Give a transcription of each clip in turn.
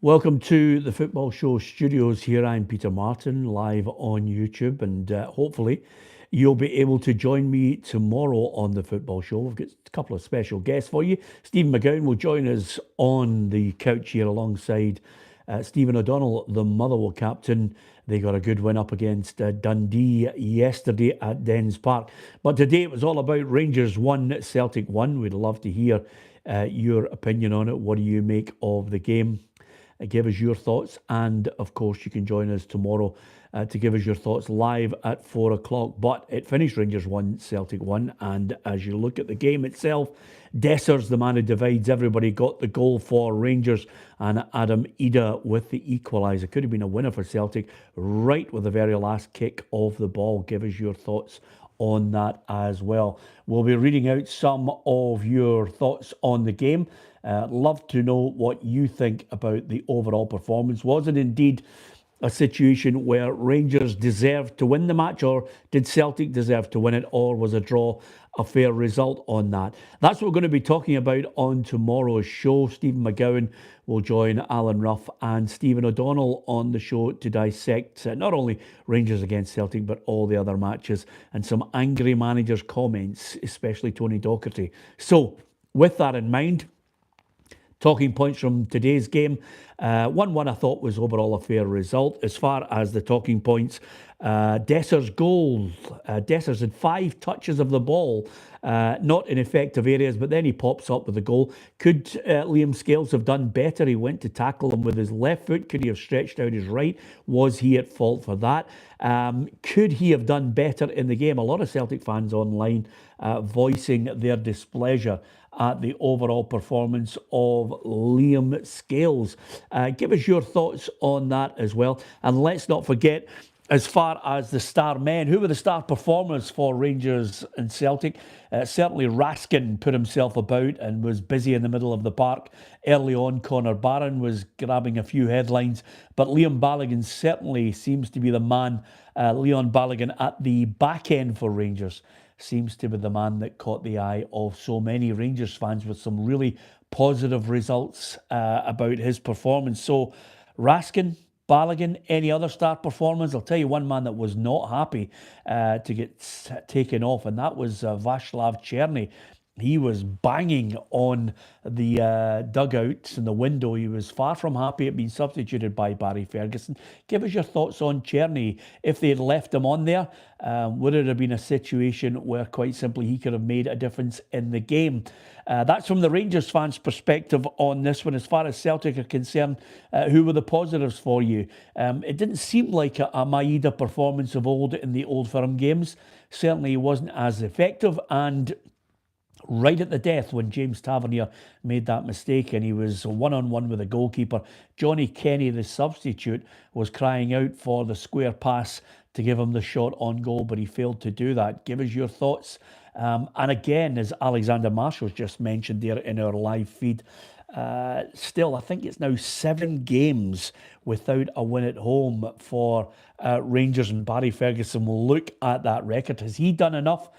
Welcome to the Football Show studios. Here I'm Peter Martin, live on YouTube, and hopefully you'll be able to join me tomorrow on the Football Show. We've got a couple of special guests for you. Stephen McGowan will join us on the couch here alongside Stephen O'Donnell, the Motherwell captain. They got a good win up against Dundee yesterday at Dens Park. But today it was all about Rangers 1, Celtic 1. We'd love to hear your opinion on it. What do you make of the game? Give us your thoughts, and of course you can join us tomorrow to give us your thoughts live at 4 o'clock. But it finished Rangers 1, Celtic 1, and as you look at the game itself, Dessers, the man who divides everybody, got the goal for Rangers, and Adam Idah with the equaliser. Could have been a winner for Celtic right with the very last kick of the ball. Give us your thoughts on that as well. We'll be reading out some of your thoughts on the game. Love to know what you think about the overall performance. Was it indeed a situation where Rangers deserved to win the match, or did Celtic deserve to win it, or was a draw a fair result on that? That's what we're going to be talking about on tomorrow's show. Stephen McGowan will join Alan Ruff and Stephen O'Donnell on the show to dissect not only Rangers against Celtic, but all the other matches and some angry managers' comments, especially Tony Docherty. So, with that in mind, talking points from today's game. 1-1 I thought was overall a fair result. As far as the talking points, Dessers' goal. Dessers had 5 touches of the ball, not in effective areas, but then he pops up with the goal. Could Liam Scales have done better? He went to tackle him with his left foot. Could he have stretched out his right? Was he at fault for that? Could he have done better in the game? A lot of Celtic fans online voicing their displeasure at the overall performance of Liam Scales. Give us your thoughts on that as well. And let's not forget, as far as the star men, who were the star performers for Rangers and Celtic? Certainly Raskin put himself about and was busy in the middle of the park. Early on, Connor Barron was grabbing a few headlines, but Leon Balogun certainly seems to be the man. Leon Balogun at the back end for Rangers seems to be the man that caught the eye of so many Rangers fans, with some really positive results about his performance. So Raskin, Balogun, any other star performance? I'll tell you one man that was not happy to get taken off, and that was Václav Černý. He was banging on the dugouts and the window. He was far from happy at being substituted by Barry Ferguson. Give us your thoughts on Tierney. If they had left him on there, would it have been a situation where quite simply he could have made a difference in the game? That's from the Rangers fans' perspective on this one. As far as Celtic are concerned, who were the positives for you? It didn't seem like a Maeda performance of old in the Old Firm games. Certainly he wasn't as effective, and right at the death when James Tavernier made that mistake and he was one-on-one with the goalkeeper, Johnny Kenny, the substitute, was crying out for the square pass to give him the shot on goal, but he failed to do that. Give us your thoughts. And again, as Alexander Marshall's just mentioned there in our live feed, still, I think it's now 7 games without a win at home for Rangers, and Barry Ferguson will look at that record. Has he done enough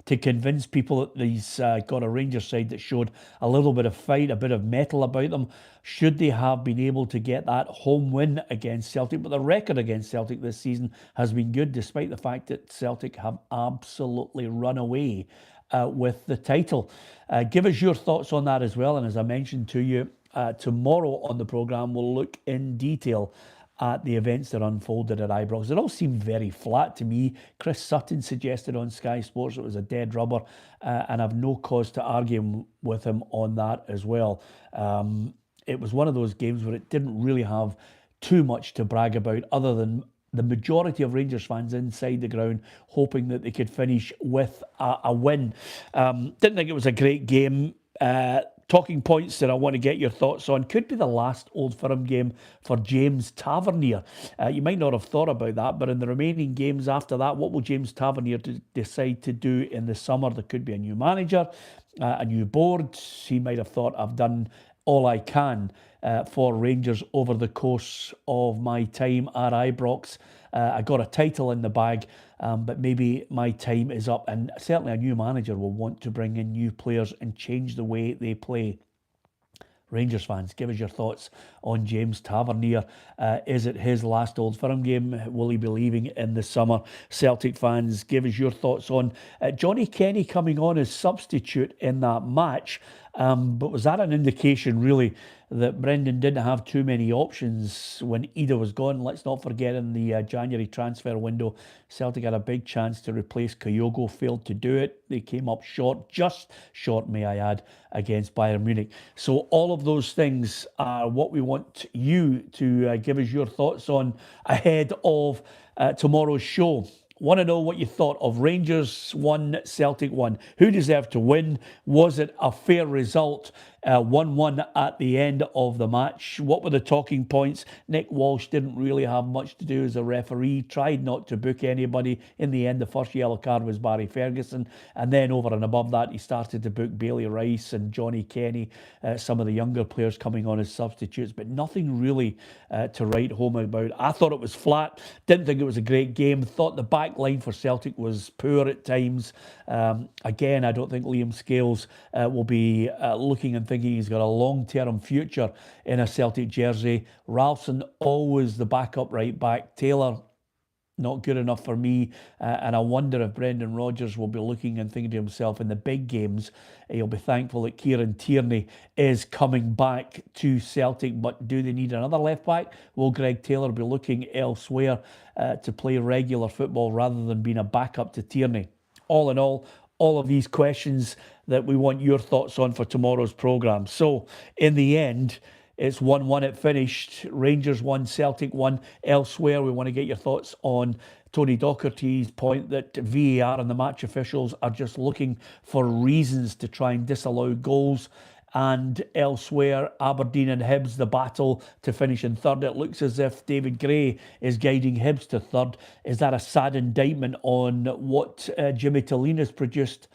to convince people that he's got a Rangers side that showed a little bit of fight, a bit of mettle about them? Should they have been able to get that home win against Celtic? But the record against Celtic this season has been good, despite the fact that Celtic have absolutely run away with the title. Give us your thoughts on that as well. And as I mentioned to you, tomorrow on the programme, we'll look in detail at the events that unfolded at Ibrox. It all seemed very flat to me. Chris Sutton suggested on Sky Sports it was a dead rubber, and I've no cause to argue with him on that as well. It was one of those games where it didn't really have too much to brag about, other than the majority of Rangers fans inside the ground hoping that they could finish with a win. Didn't think it was a great game. Talking points that I want to get your thoughts on. Could be the last Old Firm game for James Tavernier. You might not have thought about that, but in the remaining games after that, what will James Tavernier decide to do in the summer? There could be a new manager, a new board. He might have thought, I've done all I can for Rangers over the course of my time at Ibrox. I got a title in the bag, but maybe my time is up. And certainly a new manager will want to bring in new players and change the way they play. Rangers fans, give us your thoughts on James Tavernier. Is it his last Old Firm game? Will he be leaving in the summer? Celtic fans, give us your thoughts on Johnny Kenny coming on as substitute in that match. But was that an indication, really, that Brendan didn't have too many options when Idah was gone? Let's not forget, in the January transfer window, Celtic had a big chance to replace Kyogo, failed to do it. They came up short, just short, may I add, against Bayern Munich. So all of those things are what we want you to give us your thoughts on ahead of tomorrow's show. Want to know what you thought of Rangers 1, Celtic 1. Who deserved to win? Was it a fair result? 1-1 at the end of the match. What were the talking points? Nick Walsh didn't really have much to do as a referee. Tried not to book anybody. In the end, the first yellow card was Barry Ferguson. And then over and above that, he started to book Bailey Rice and Johnny Kenny, some of the younger players coming on as substitutes, but nothing really to write home about. I thought it was flat. Didn't think it was a great game. Thought the back line for Celtic was poor at times. Again, I don't think Liam Scales will be looking and thinking he's got a long-term future in a Celtic jersey. Ralston, always the backup right back. Taylor, not good enough for me. And I wonder if Brendan Rodgers will be looking and thinking to himself, in the big games, he'll be thankful that Kieran Tierney is coming back to Celtic. But do they need another left back? Will Greg Taylor be looking elsewhere to play regular football rather than being a backup to Tierney? All in all of these questions that we want your thoughts on for tomorrow's programme. So, in the end, it's 1-1 it finished. Rangers 1, Celtic 1. Elsewhere, we want to get your thoughts on Tony Docherty's point that VAR and the match officials are just looking for reasons to try and disallow goals. And elsewhere, Aberdeen and Hibs, the battle to finish in third. It looks as if David Gray is guiding Hibs to third. Is that a sad indictment on what Jimmy Tillene has produced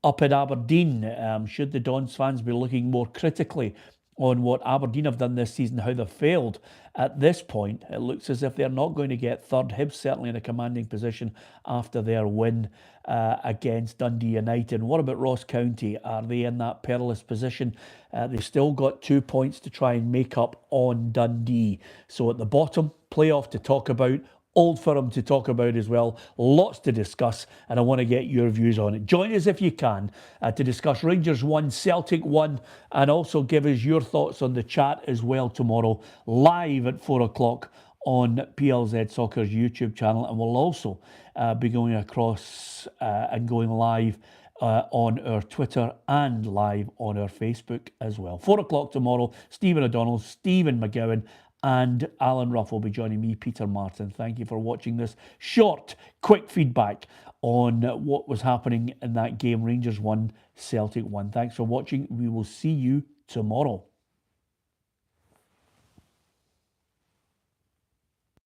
up at Aberdeen? Should the Dons fans be looking more critically on what Aberdeen have done this season, how they've failed? At this point, it looks as if they're not going to get third. Hibs certainly in a commanding position after their win against Dundee United. What about Ross County? Are they in that perilous position? They've still got 2 points to try and make up on Dundee. So at the bottom, playoff to talk about. Old Firm to talk about as well. Lots to discuss, and I want to get your views on it. Join us if you can to discuss Rangers 1, Celtic 1, and also give us your thoughts on the chat as well tomorrow, live at 4 o'clock on PLZ Soccer's YouTube channel. And we'll also be going across and going live on our Twitter and live on our Facebook as well. 4 o'clock tomorrow, Stephen O'Donnell, Stephen McGowan, and Alan Ruff will be joining me, Peter Martin. Thank you for watching this short, quick feedback on what was happening in that game. Rangers 1, Celtic 1. Thanks for watching. We will see you tomorrow.